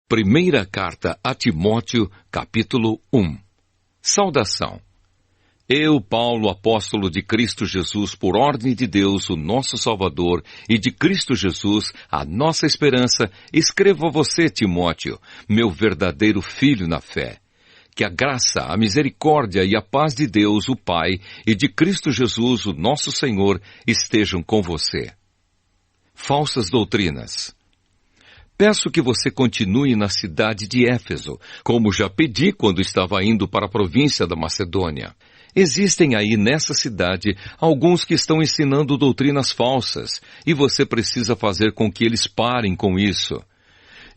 Primeira carta a Timóteo, capítulo 1. Saudação. Eu, Paulo, apóstolo de Cristo Jesus, por ordem de Deus, o nosso Salvador, e de Cristo Jesus, a nossa esperança, escrevo a você, Timóteo, meu verdadeiro filho na fé. Que a graça, a misericórdia e a paz de Deus, o Pai, e de Cristo Jesus, o nosso Senhor, estejam com você. Falsas doutrinas. Peço que você continue na cidade de Éfeso, como já pedi quando estava indo para a província da Macedônia. Existem aí nessa cidade alguns que estão ensinando doutrinas falsas, e você precisa fazer com que eles parem com isso.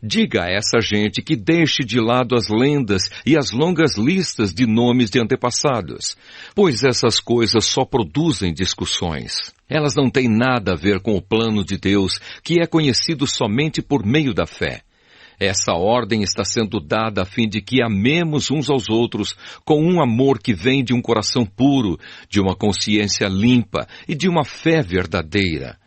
Diga a essa gente que deixe de lado as lendas e as longas listas de nomes de antepassados, pois essas coisas só produzem discussões. Elas não têm nada a ver com o plano de Deus, que é conhecido somente por meio da fé. Essa ordem está sendo dada a fim de que amemos uns aos outros com um amor que vem de um coração puro, de uma consciência limpa e de uma fé verdadeira.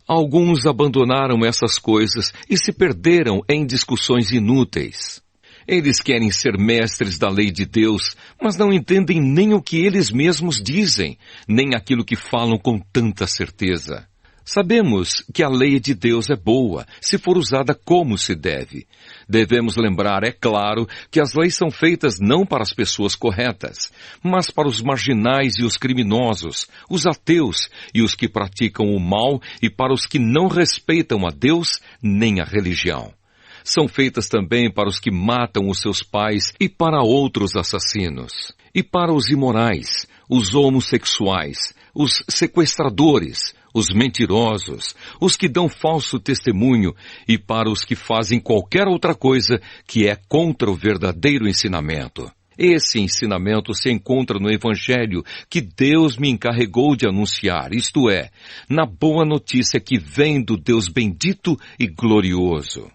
Alguns abandonaram essas coisas e se perderam em discussões inúteis. Eles querem ser mestres da lei de Deus, mas não entendem nem o que eles mesmos dizem, nem aquilo que falam com tanta certeza. Sabemos que a lei de Deus é boa, se for usada como se deve. Devemos lembrar, é claro, que as leis são feitas não para as pessoas corretas, mas para os marginais e os criminosos, os ateus e os que praticam o mal e para os que não respeitam a Deus nem a religião. São feitas também para os que matam os seus pais e para outros assassinos, e para os imorais, os homossexuais, os sequestradores, os mentirosos, os que dão falso testemunho e para os que fazem qualquer outra coisa que é contra o verdadeiro ensinamento. Esse ensinamento se encontra no Evangelho que Deus me encarregou de anunciar, isto é, na boa notícia que vem do Deus bendito e glorioso.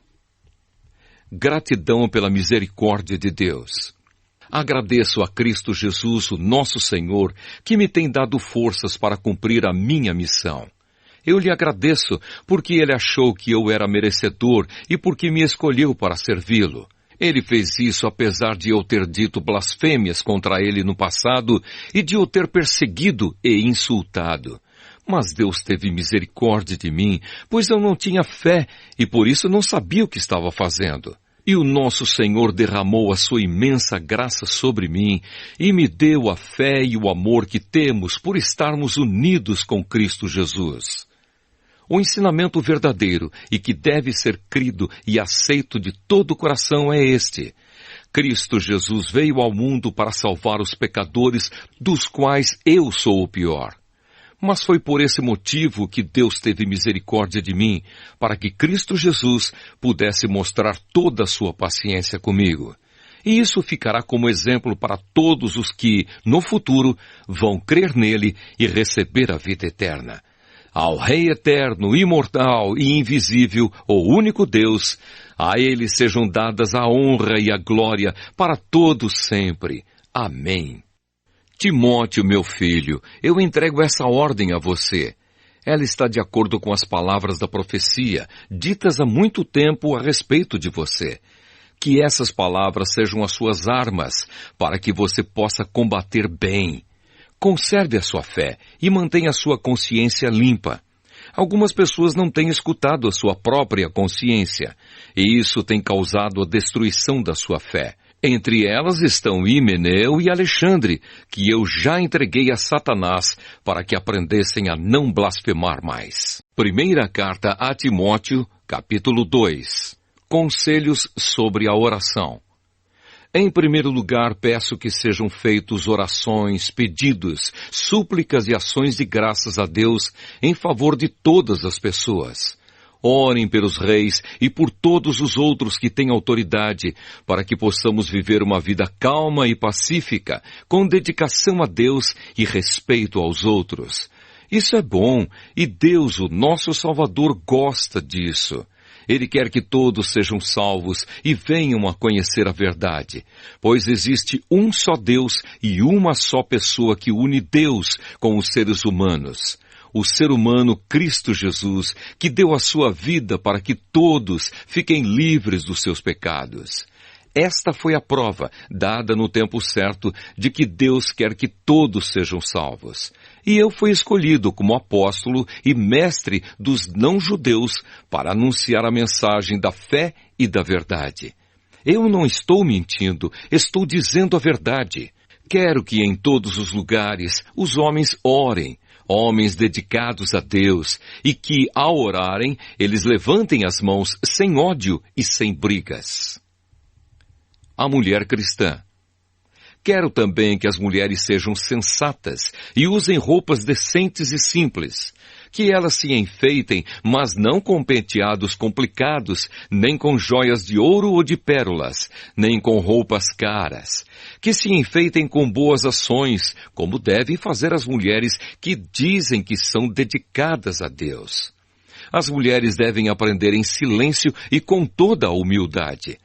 Gratidão pela misericórdia de Deus. Agradeço a Cristo Jesus, o nosso Senhor, que me tem dado forças para cumprir a minha missão. Eu lhe agradeço porque Ele achou que eu era merecedor e porque me escolheu para servi-lo. Ele fez isso apesar de eu ter dito blasfêmias contra Ele no passado e de eu ter perseguido e insultado. Mas Deus teve misericórdia de mim, pois eu não tinha fé e por isso não sabia o que estava fazendo. E o nosso Senhor derramou a sua imensa graça sobre mim e me deu a fé e o amor que temos por estarmos unidos com Cristo Jesus. O ensinamento verdadeiro e que deve ser crido e aceito de todo o coração é este. Cristo Jesus veio ao mundo para salvar os pecadores, dos quais eu sou o pior. Mas foi por esse motivo que Deus teve misericórdia de mim, para que Cristo Jesus pudesse mostrar toda a sua paciência comigo. E isso ficará como exemplo para todos os que, no futuro, vão crer nele e receber a vida eterna. Ao Rei eterno, imortal e invisível, o único Deus, a Ele sejam dadas a honra e a glória para todos sempre. Amém. Timóteo, meu filho, eu entrego essa ordem a você. Ela está de acordo com as palavras da profecia, ditas há muito tempo a respeito de você. Que essas palavras sejam as suas armas, para que você possa combater bem. Conserve a sua fé e mantenha a sua consciência limpa. Algumas pessoas não têm escutado a sua própria consciência, e isso tem causado a destruição da sua fé. Entre elas estão Himeneu e Alexandre, que eu já entreguei a Satanás para que aprendessem a não blasfemar mais. Primeira carta a Timóteo, capítulo 2. Conselhos sobre a oração. Em primeiro lugar, peço que sejam feitos orações, pedidos, súplicas e ações de graças a Deus em favor de todas as pessoas. Orem pelos reis e por todos os outros que têm autoridade, para que possamos viver uma vida calma e pacífica, com dedicação a Deus e respeito aos outros. Isso é bom, e Deus, o nosso Salvador, gosta disso. Ele quer que todos sejam salvos e venham a conhecer a verdade, pois existe um só Deus e uma só pessoa que une Deus com os seres humanos. o ser humano Cristo Jesus, que deu a sua vida para que todos fiquem livres dos seus pecados. Esta foi a prova, dada no tempo certo, de que Deus quer que todos sejam salvos. E eu fui escolhido como apóstolo e mestre dos não-judeus para anunciar a mensagem da fé e da verdade. Eu não estou mentindo, estou dizendo a verdade. Quero que em todos os lugares os homens orem, homens dedicados a Deus, e que, ao orarem, eles levantem as mãos sem ódio e sem brigas. A mulher cristã. Quero também que as mulheres sejam sensatas e usem roupas decentes e simples. Que elas se enfeitem, mas não com penteados complicados, nem com joias de ouro ou de pérolas, nem com roupas caras. Que se enfeitem com boas ações, como devem fazer as mulheres que dizem que são dedicadas a Deus. As mulheres devem aprender em silêncio e com toda a humildade.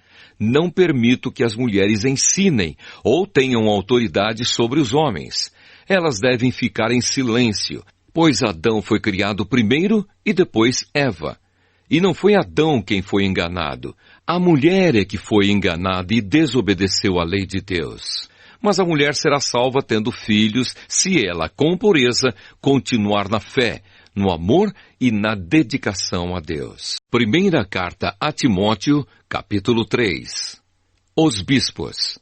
Não permito que as mulheres ensinem ou tenham autoridade sobre os homens. Elas devem ficar em silêncio, pois Adão foi criado primeiro e depois Eva. E não foi Adão quem foi enganado. A mulher é que foi enganada e desobedeceu à lei de Deus. Mas a mulher será salva tendo filhos se ela, com pureza, continuar na fé, no amor e na dedicação a Deus. Primeira carta a Timóteo, capítulo 3. Os bispos.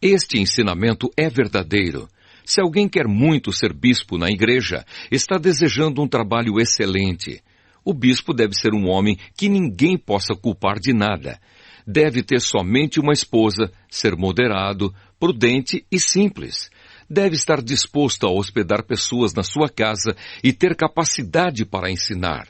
Este ensinamento é verdadeiro. Se alguém quer muito ser bispo na igreja, está desejando um trabalho excelente. O bispo deve ser um homem que ninguém possa culpar de nada. Deve ter somente uma esposa, ser moderado, prudente e simples. Deve estar disposto a hospedar pessoas na sua casa e ter capacidade para ensinar.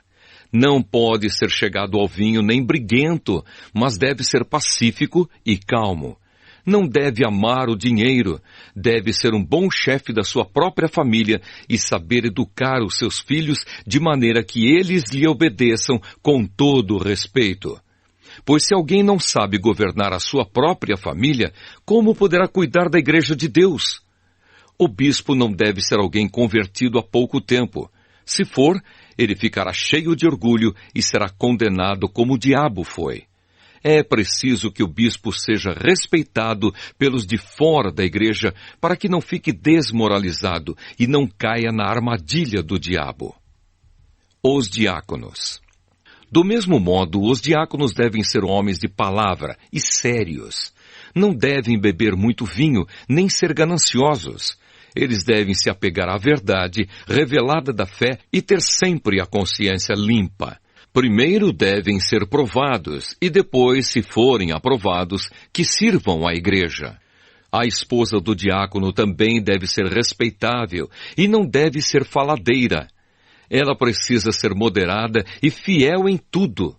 Não pode ser chegado ao vinho nem briguento, mas deve ser pacífico e calmo. Não deve amar o dinheiro, deve ser um bom chefe da sua própria família e saber educar os seus filhos de maneira que eles lhe obedeçam com todo o respeito. Pois se alguém não sabe governar a sua própria família, como poderá cuidar da igreja de Deus? O bispo não deve ser alguém convertido há pouco tempo. Se for, ele ficará cheio de orgulho e será condenado como o diabo foi. É preciso que o bispo seja respeitado pelos de fora da igreja para que não fique desmoralizado e não caia na armadilha do diabo. Os diáconos. Do mesmo modo, os diáconos devem ser homens de palavra e sérios. Não devem beber muito vinho, nem ser gananciosos. Eles devem se apegar à verdade revelada da fé e ter sempre a consciência limpa. Primeiro devem ser provados e depois, se forem aprovados, que sirvam à igreja. A esposa do diácono também deve ser respeitável e não deve ser faladeira. Ela precisa ser moderada e fiel em tudo.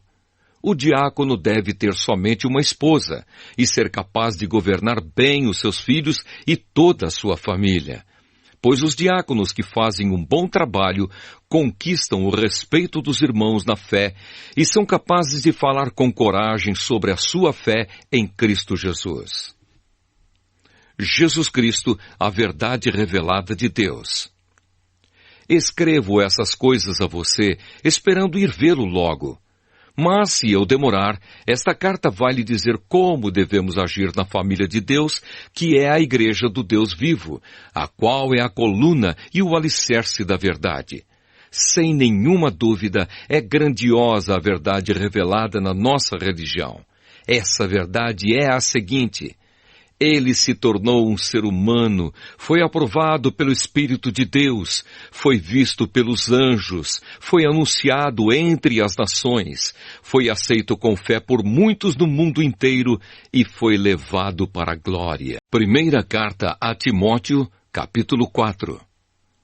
O diácono deve ter somente uma esposa e ser capaz de governar bem os seus filhos e toda a sua família. Pois os diáconos que fazem um bom trabalho conquistam o respeito dos irmãos na fé e são capazes de falar com coragem sobre a sua fé em Cristo Jesus. Jesus Cristo, a verdade revelada de Deus. Escrevo essas coisas a você, esperando ir vê-lo logo. Mas, se eu demorar, esta carta vai lhe dizer como devemos agir na família de Deus, que é a igreja do Deus vivo, a qual é a coluna e o alicerce da verdade. Sem nenhuma dúvida, é grandiosa a verdade revelada na nossa religião. Essa verdade é a seguinte: ele se tornou um ser humano, foi aprovado pelo Espírito de Deus, foi visto pelos anjos, foi anunciado entre as nações, foi aceito com fé por muitos no mundo inteiro e foi levado para a glória. Primeira carta a Timóteo, capítulo 4.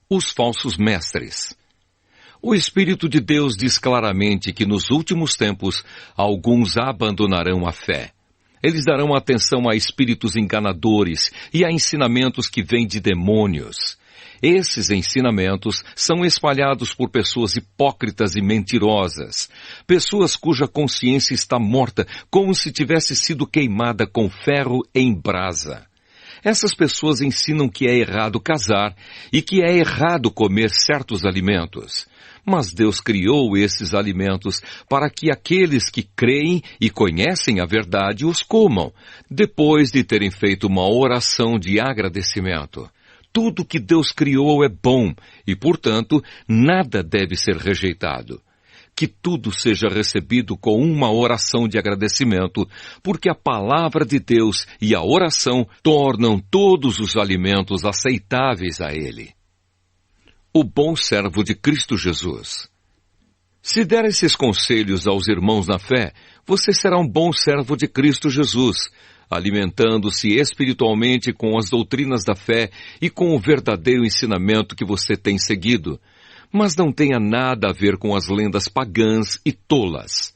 Os falsos mestres. O Espírito de Deus diz claramente que nos últimos tempos alguns abandonarão a fé. Eles darão atenção a espíritos enganadores e a ensinamentos que vêm de demônios. Esses ensinamentos são espalhados por pessoas hipócritas e mentirosas, pessoas cuja consciência está morta como se tivesse sido queimada com ferro em brasa. Essas pessoas ensinam que é errado casar e que é errado comer certos alimentos. Mas Deus criou esses alimentos para que aqueles que creem e conhecem a verdade os comam, depois de terem feito uma oração de agradecimento. Tudo que Deus criou é bom e, portanto, nada deve ser rejeitado. Que tudo seja recebido com uma oração de agradecimento, porque a palavra de Deus e a oração tornam todos os alimentos aceitáveis a Ele. O bom servo de Cristo Jesus. Se der esses conselhos aos irmãos na fé, você será um bom servo de Cristo Jesus, alimentando-se espiritualmente com as doutrinas da fé e com o verdadeiro ensinamento que você tem seguido. Mas não tenha nada a ver com as lendas pagãs e tolas.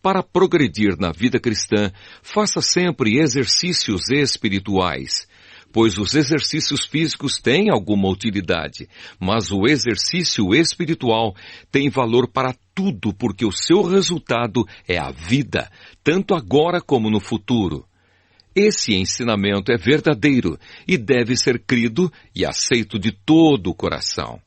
Para progredir na vida cristã, faça sempre exercícios espirituais, pois os exercícios físicos têm alguma utilidade, mas o exercício espiritual tem valor para tudo, porque o seu resultado é a vida, tanto agora como no futuro. Esse ensinamento é verdadeiro e deve ser crido e aceito de todo o coração.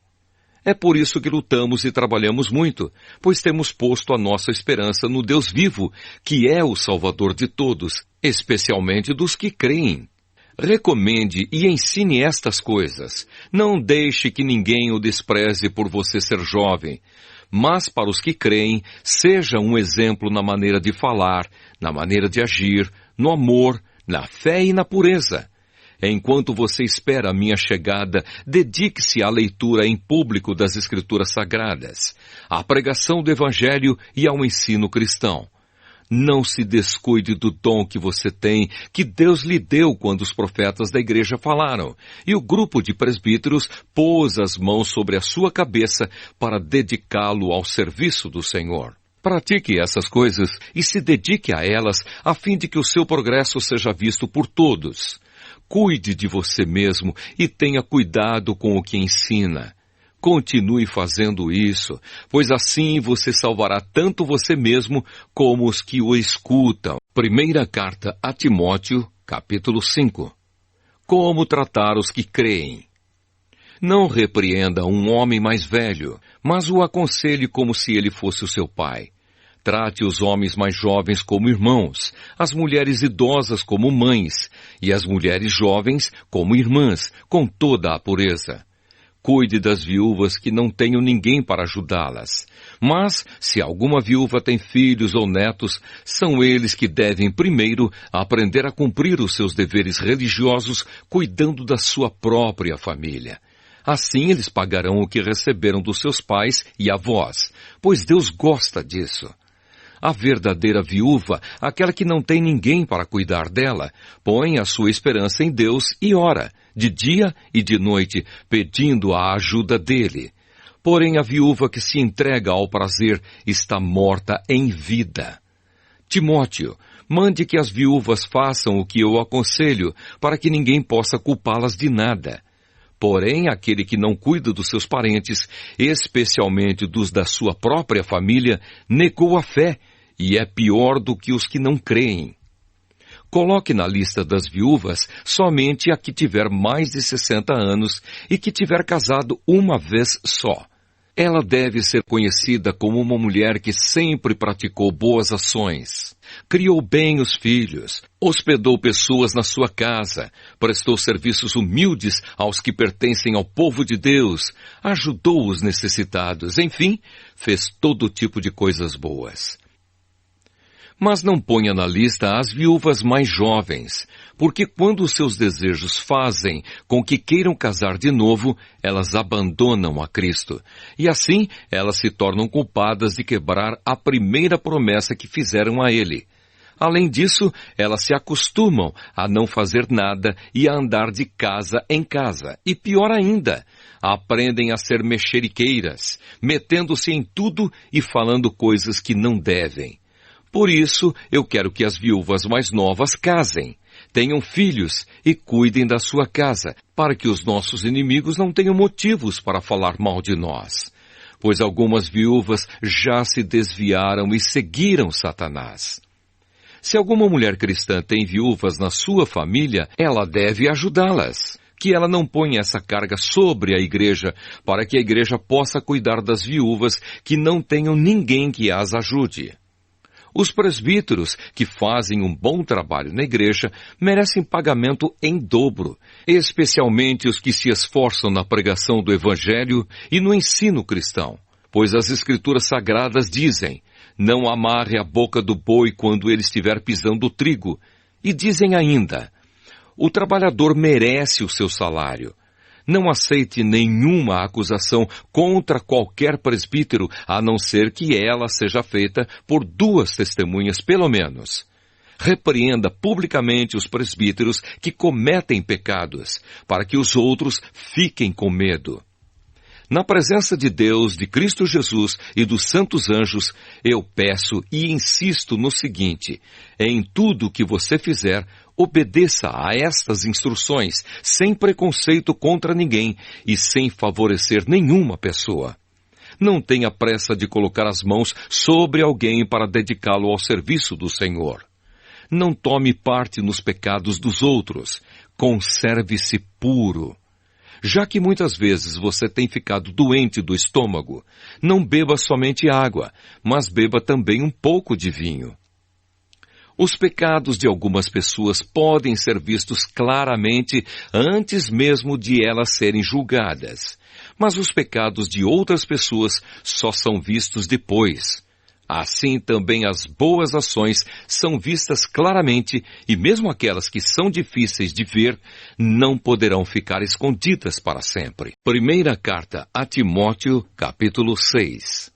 É por isso que lutamos e trabalhamos muito, pois temos posto a nossa esperança no Deus vivo, que é o Salvador de todos, especialmente dos que creem. Recomende e ensine estas coisas. Não deixe que ninguém o despreze por você ser jovem. Mas para os que creem, seja um exemplo na maneira de falar, na maneira de agir, no amor, na fé e na pureza. Enquanto você espera a minha chegada, dedique-se à leitura em público das Escrituras Sagradas, à pregação do Evangelho e ao ensino cristão. Não se descuide do dom que você tem, que Deus lhe deu quando os profetas da igreja falaram, e o grupo de presbíteros pôs as mãos sobre a sua cabeça para dedicá-lo ao serviço do Senhor. Pratique essas coisas e se dedique a elas, a fim de que o seu progresso seja visto por todos. Cuide de você mesmo e tenha cuidado com o que ensina. Continue fazendo isso, pois assim você salvará tanto você mesmo como os que o escutam. Primeira carta a Timóteo, capítulo 5. Como tratar os que creem? Não repreenda um homem mais velho, mas o aconselhe como se ele fosse o seu pai. Trate os homens mais jovens como irmãos, as mulheres idosas como mães, e as mulheres jovens como irmãs, com toda a pureza. Cuide das viúvas que não tenham ninguém para ajudá-las. Mas, se alguma viúva tem filhos ou netos, são eles que devem primeiro aprender a cumprir os seus deveres religiosos, cuidando da sua própria família. Assim eles pagarão o que receberam dos seus pais e avós, pois Deus gosta disso. A verdadeira viúva, aquela que não tem ninguém para cuidar dela, põe a sua esperança em Deus e ora, de dia e de noite, pedindo a ajuda dele. Porém, a viúva que se entrega ao prazer está morta em vida. Timóteo, mande que as viúvas façam o que eu aconselho, para que ninguém possa culpá-las de nada. Porém, aquele que não cuida dos seus parentes, especialmente dos da sua própria família, negou a fé e é pior do que os que não creem. Coloque na lista das viúvas somente a que tiver mais de 60 anos e que tiver casado uma vez só. Ela deve ser conhecida como uma mulher que sempre praticou boas ações, criou bem os filhos, hospedou pessoas na sua casa, prestou serviços humildes aos que pertencem ao povo de Deus, ajudou os necessitados, enfim, fez todo tipo de coisas boas. Mas não ponha na lista as viúvas mais jovens, porque quando os seus desejos fazem com que queiram casar de novo, elas abandonam a Cristo. E assim, elas se tornam culpadas de quebrar a primeira promessa que fizeram a Ele. Além disso, elas se acostumam a não fazer nada e a andar de casa em casa. E pior ainda, aprendem a ser mexeriqueiras, metendo-se em tudo e falando coisas que não devem. Por isso, eu quero que as viúvas mais novas casem, tenham filhos e cuidem da sua casa, para que os nossos inimigos não tenham motivos para falar mal de nós. Pois algumas viúvas já se desviaram e seguiram Satanás. Se alguma mulher cristã tem viúvas na sua família, ela deve ajudá-las. Que ela não ponha essa carga sobre a igreja, para que a igreja possa cuidar das viúvas que não tenham ninguém que as ajude. Os presbíteros, que fazem um bom trabalho na igreja, merecem pagamento em dobro, especialmente os que se esforçam na pregação do Evangelho e no ensino cristão. Pois as Escrituras Sagradas dizem: não amarre a boca do boi quando ele estiver pisando o trigo. E dizem ainda: o trabalhador merece o seu salário. Não aceite nenhuma acusação contra qualquer presbítero, a não ser que ela seja feita por 2 testemunhas, pelo menos. Repreenda publicamente os presbíteros que cometem pecados, para que os outros fiquem com medo. Na presença de Deus, de Cristo Jesus e dos santos anjos, eu peço e insisto no seguinte: em tudo que você fizer, obedeça a estas instruções, sem preconceito contra ninguém e sem favorecer nenhuma pessoa. Não tenha pressa de colocar as mãos sobre alguém para dedicá-lo ao serviço do Senhor. Não tome parte nos pecados dos outros. Conserve-se puro. Já que muitas vezes você tem ficado doente do estômago, não beba somente água, mas beba também um pouco de vinho. Os pecados de algumas pessoas podem ser vistos claramente antes mesmo de elas serem julgadas, mas os pecados de outras pessoas só são vistos depois. Assim também as boas ações são vistas claramente e mesmo aquelas que são difíceis de ver não poderão ficar escondidas para sempre. Primeira carta a Timóteo, capítulo 6.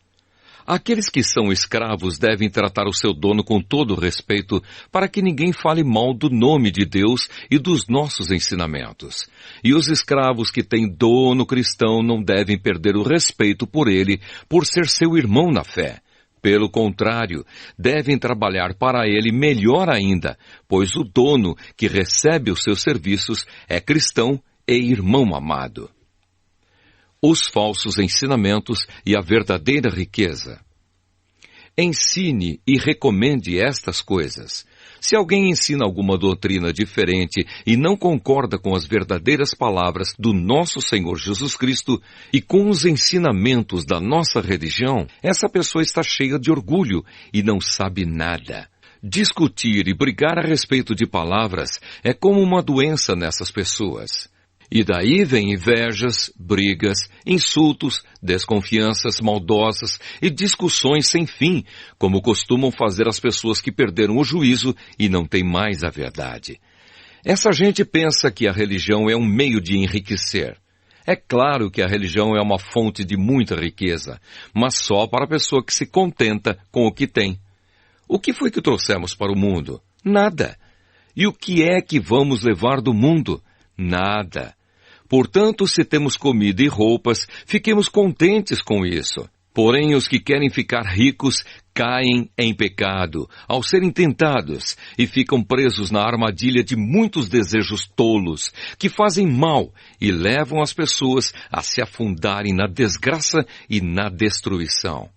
Aqueles que são escravos devem tratar o seu dono com todo respeito, para que ninguém fale mal do nome de Deus e dos nossos ensinamentos. E os escravos que têm dono cristão não devem perder o respeito por ele, por ser seu irmão na fé. Pelo contrário, devem trabalhar para ele melhor ainda, pois o dono que recebe os seus serviços é cristão e irmão amado. Os falsos ensinamentos e a verdadeira riqueza. Ensine e recomende estas coisas. Se alguém ensina alguma doutrina diferente e não concorda com as verdadeiras palavras do nosso Senhor Jesus Cristo e com os ensinamentos da nossa religião, essa pessoa está cheia de orgulho e não sabe nada. Discutir e brigar a respeito de palavras é como uma doença nessas pessoas. E daí vem invejas, brigas, insultos, desconfianças maldosas e discussões sem fim, como costumam fazer as pessoas que perderam o juízo e não têm mais a verdade. Essa gente pensa que a religião é um meio de enriquecer. É claro que a religião é uma fonte de muita riqueza, mas só para a pessoa que se contenta com o que tem. O que foi que trouxemos para o mundo? Nada. E o que é que vamos levar do mundo? Nada. Portanto, se temos comida e roupas, fiquemos contentes com isso. Porém, os que querem ficar ricos caem em pecado, ao serem tentados, e ficam presos na armadilha de muitos desejos tolos, que fazem mal e levam as pessoas a se afundarem na desgraça e na destruição.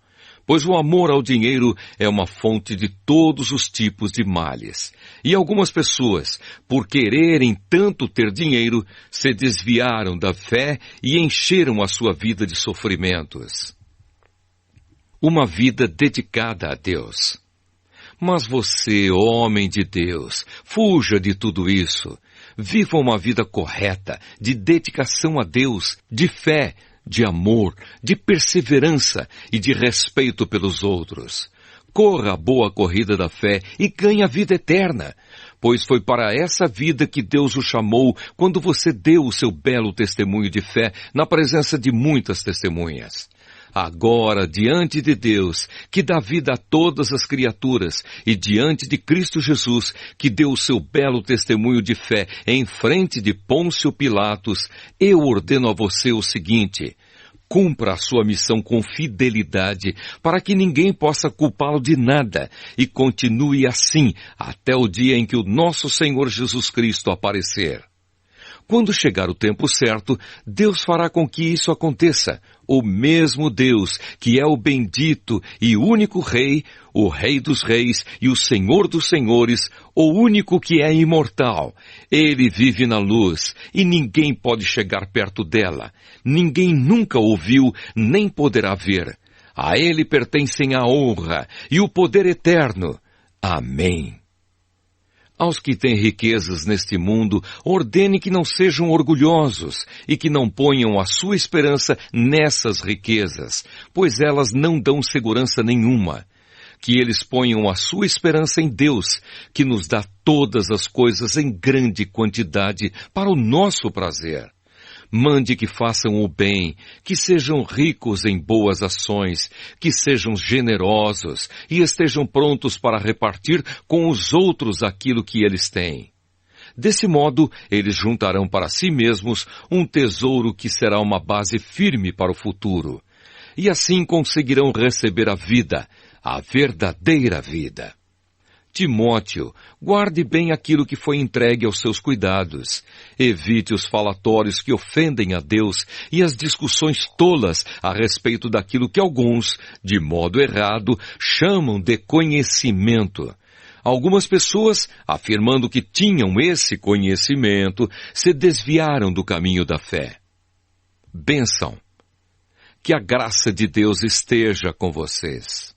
Pois o amor ao dinheiro é uma fonte de todos os tipos de males. E algumas pessoas, por quererem tanto ter dinheiro, se desviaram da fé e encheram a sua vida de sofrimentos. Uma vida dedicada a Deus. Mas você, homem de Deus, fuja de tudo isso. Viva uma vida correta, de dedicação a Deus, de fé, de amor, de perseverança e de respeito pelos outros. Corra a boa corrida da fé e ganhe a vida eterna, pois foi para essa vida que Deus o chamou quando você deu o seu belo testemunho de fé na presença de muitas testemunhas. Agora, diante de Deus, que dá vida a todas as criaturas, e diante de Cristo Jesus, que deu o seu belo testemunho de fé em frente de Pôncio Pilatos, eu ordeno a você o seguinte: cumpra a sua missão com fidelidade, para que ninguém possa culpá-lo de nada, e continue assim até o dia em que o nosso Senhor Jesus Cristo aparecer. Quando chegar o tempo certo, Deus fará com que isso aconteça. O mesmo Deus, que é o bendito e único Rei, o Rei dos Reis e o Senhor dos Senhores, o único que é imortal. Ele vive na luz e ninguém pode chegar perto dela. Ninguém nunca ouviu nem poderá ver. A Ele pertencem a honra e o poder eterno. Amém. Aos que têm riquezas neste mundo, ordene que não sejam orgulhosos e que não ponham a sua esperança nessas riquezas, pois elas não dão segurança nenhuma. Que eles ponham a sua esperança em Deus, que nos dá todas as coisas em grande quantidade para o nosso prazer. Mande que façam o bem, que sejam ricos em boas ações, que sejam generosos e estejam prontos para repartir com os outros aquilo que eles têm. Desse modo, eles juntarão para si mesmos um tesouro que será uma base firme para o futuro. E assim conseguirão receber a vida, a verdadeira vida. Timóteo, guarde bem aquilo que foi entregue aos seus cuidados. Evite os falatórios que ofendem a Deus e as discussões tolas a respeito daquilo que alguns, de modo errado, chamam de conhecimento. Algumas pessoas, afirmando que tinham esse conhecimento, se desviaram do caminho da fé. Bênção. Que a graça de Deus esteja com vocês.